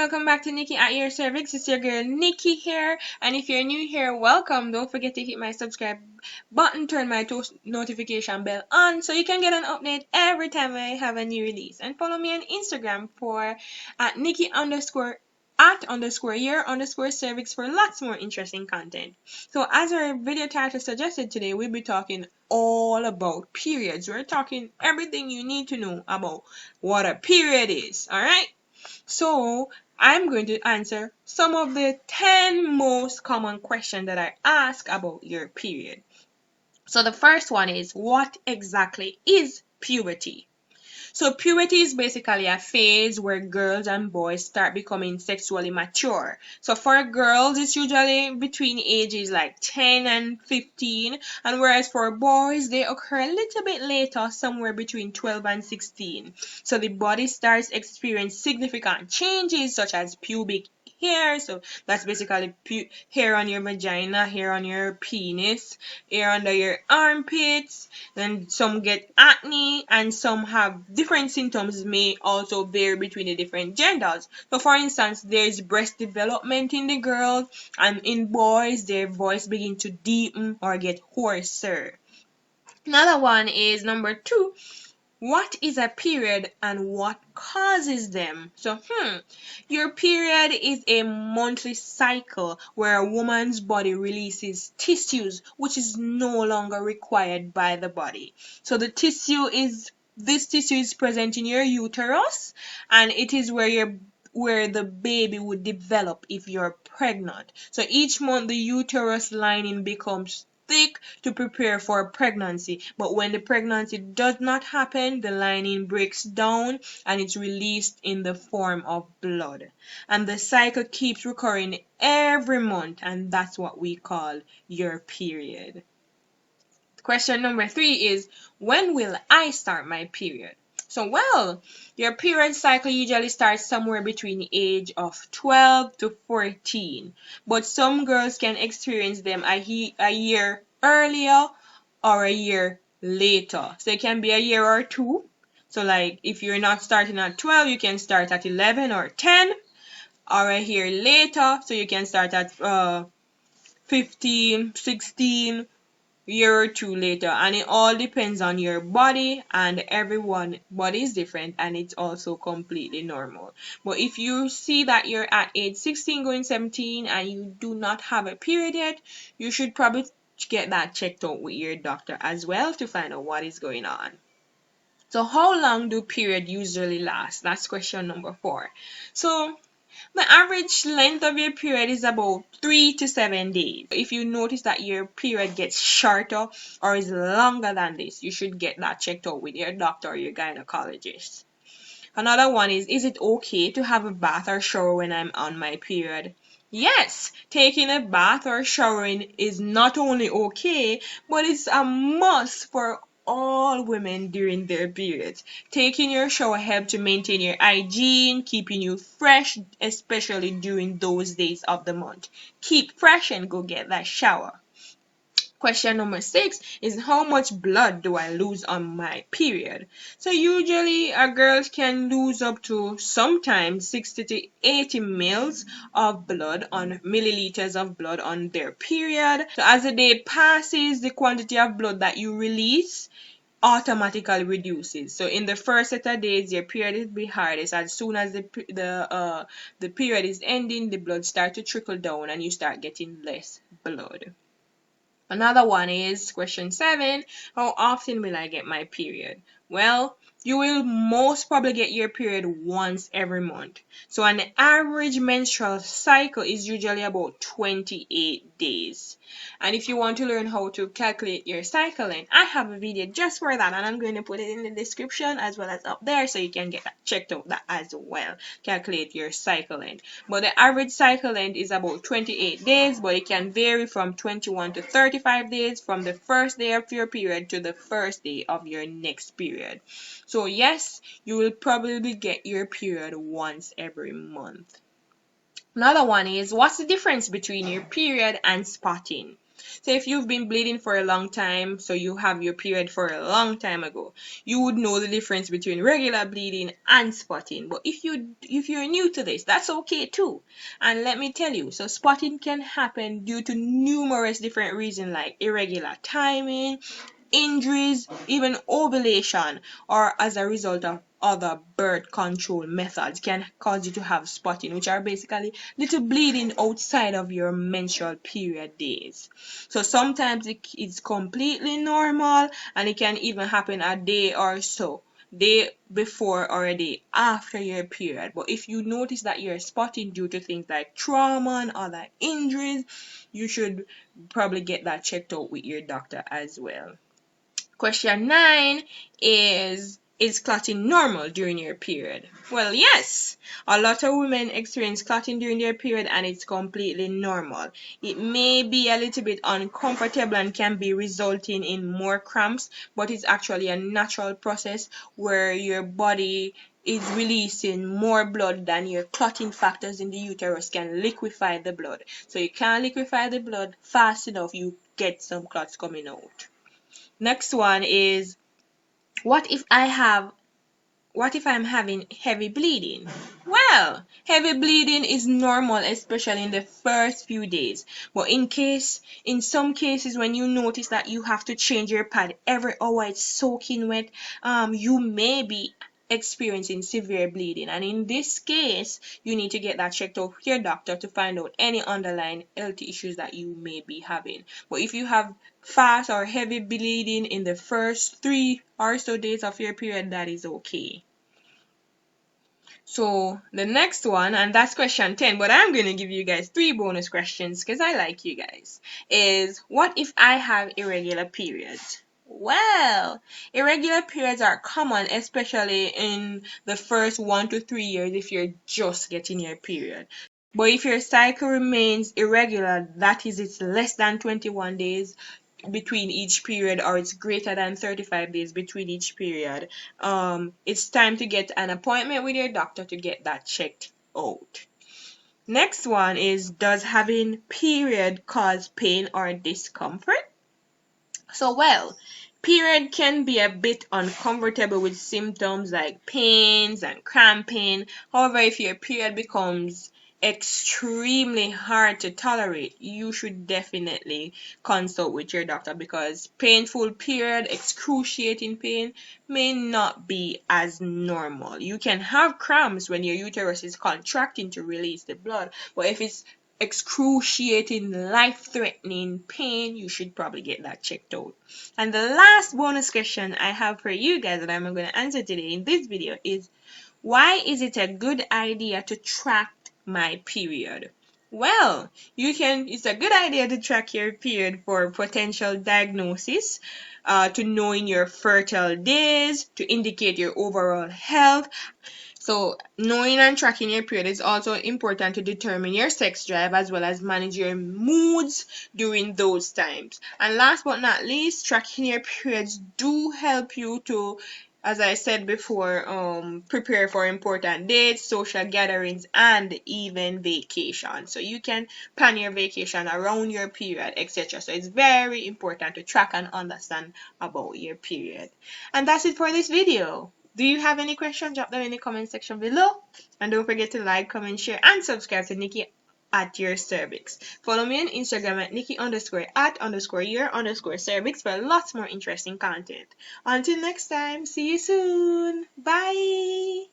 welcome back to Nikki at your Cervix. It's your girl Nikki here, and if you're new here, welcome. Don't forget to hit my subscribe button, turn my notification bell on so you can get an update every time I have a new release. And follow me on Instagram for at Nikki underscore at underscore year underscore cervix for lots more interesting content. So as our video title suggested, today we'll be talking all about periods. We're talking everything you need to know about what a period is. Alright? So I'm going to answer some of the 10 most common questions that I ask about your period. So the first one is, what exactly is puberty? So puberty is basically a phase where girls and boys start becoming sexually mature. So for girls, it's usually between ages like 10 and 15, and whereas for boys, they occur a little bit later, somewhere between 12 and 16. So the body starts experiencing significant changes such as pubic hair. So that's basically hair on your vagina, hair on your penis, hair under your armpits. Then some get acne, and some have different symptoms may also vary between the different genders. So for instance, there's breast development in the girls, and in boys their voice begin to deepen or get hoarser. Another one is number 2. What is a period and what causes them? So, your period is a monthly cycle where a woman's body releases tissues which is no longer required by the body. So this tissue is present in your uterus, and it is where the baby would develop if you're pregnant. So each month the uterus lining becomes thick to prepare for pregnancy. But when the pregnancy does not happen, the lining breaks down and it's released in the form of blood. And the cycle keeps recurring every month, and that's what we call your period. Question number 3 is, when will I start my period? So, your period cycle usually starts somewhere between the age of 12 to 14, but some girls can experience them a year earlier or a year later. So it can be a year or two. So like if you're not starting at 12, you can start at 11 or 10, or a year later, so you can start at 15, 16, year or two later, and it all depends on your body, and everyone body is different, and it's also completely normal. But if you see that you're at age 16 going 17 and you do not have a period yet, you should probably get that checked out with your doctor as well to find out what is going on. So how long do period usually last? That's question number 4. So the average length of your period is about 3 to 7 days. If you notice that your period gets shorter or is longer than this, you should get that checked out with your doctor or your gynecologist. Another one is it okay to have a bath or shower when I'm on my period? Yes, taking a bath or showering is not only okay, but it's a must for all women during their periods. Taking your shower helps to maintain your hygiene, keeping you fresh, especially during those days of the month. Keep fresh and go get that shower. Question number 6 is, how much blood do I lose on my period? So usually girls can lose up to sometimes 60 to 80 mils of blood on milliliters of blood on their period. So as the day passes, the quantity of blood that you release automatically reduces. So in the first set of days, your period is the hardest. As soon as the period is ending, the blood starts to trickle down and you start getting less blood. Another one is question 7. How often will I get my period? Well, you will most probably get your period once every month. So an average menstrual cycle is usually about 28 days. And if you want to learn how to calculate your cycle length, I have a video just for that, and I'm going to put it in the description as well as up there so you can get that checked out that as well. Calculate your cycle length. But the average cycle length is about 28 days, but it can vary from 21 to 35 days from the first day of your period to the first day of your next period. So yes, you will probably get your period once every month. Another one is, what's the difference between your period and spotting? So if you've been bleeding for a long time, so you have your period for a long time ago, you would know the difference between regular bleeding and spotting. But if you're new to this, that's okay too. And let me tell you, so spotting can happen due to numerous different reasons like irregular timing, injuries, even ovulation, or as a result of other birth control methods can cause you to have spotting, which are basically little bleeding outside of your menstrual period days. So sometimes it's completely normal and it can even happen a day or so, day before or a day after your period. But if you notice that you're spotting due to things like trauma and other injuries, you should probably get that checked out with your doctor as well. Question 9 is clotting normal during your period? Well, yes. A lot of women experience clotting during their period and it's completely normal. It may be a little bit uncomfortable and can be resulting in more cramps, but it's actually a natural process where your body is releasing more blood than your clotting factors in the uterus can liquefy the blood. So you can't liquefy the blood fast enough, you get some clots coming out. Next one is what if I'm having heavy bleeding? Well, heavy bleeding is normal, especially in the first few days. But in some cases, when you notice that you have to change your pad every hour, it's soaking wet, you may be experiencing severe bleeding. And in this case, you need to get that checked out with your doctor to find out any underlying health issues that you may be having. But if you have fast or heavy bleeding in the first 3 or so days of your period, that is okay. So the next one, and that's question 10, but I'm going to give you guys 3 bonus questions because I like you guys, is what if I have irregular periods? Well, irregular periods are common, especially in the first 1 to 3 years if you're just getting your period. But if your cycle remains irregular, that is, it's less than 21 days between each period or it's greater than 35 days between each period, it's time to get an appointment with your doctor to get that checked out. Next one is, does having period cause pain or discomfort? So, well, period can be a bit uncomfortable with symptoms like pains and cramping. However, if your period becomes extremely hard to tolerate, you should definitely consult with your doctor because painful period, excruciating pain, may not be as normal. You can have cramps when your uterus is contracting to release the blood, but if it's excruciating, life-threatening pain, you should probably get that checked out. And the last bonus question I have for you guys that I'm going to answer today in this video is, why is it a good idea to track my period? Well, it's a good idea to track your period for potential diagnosis, to knowing your fertile days, to indicate your overall health. So, knowing and tracking your period is also important to determine your sex drive as well as manage your moods during those times. And last but not least, tracking your periods do help you to, as I said before, prepare for important dates, social gatherings, and even vacation. So you can plan your vacation around your period, etc. So it's very important to track and understand about your period. And that's it for this video. Do you have any questions? Drop them in the comment section below. And don't forget to like, comment, share, and subscribe to Nicky at your cervix. Follow me on Instagram at Nicky_at_your_cervix for lots more interesting content. Until next time, see you soon. Bye.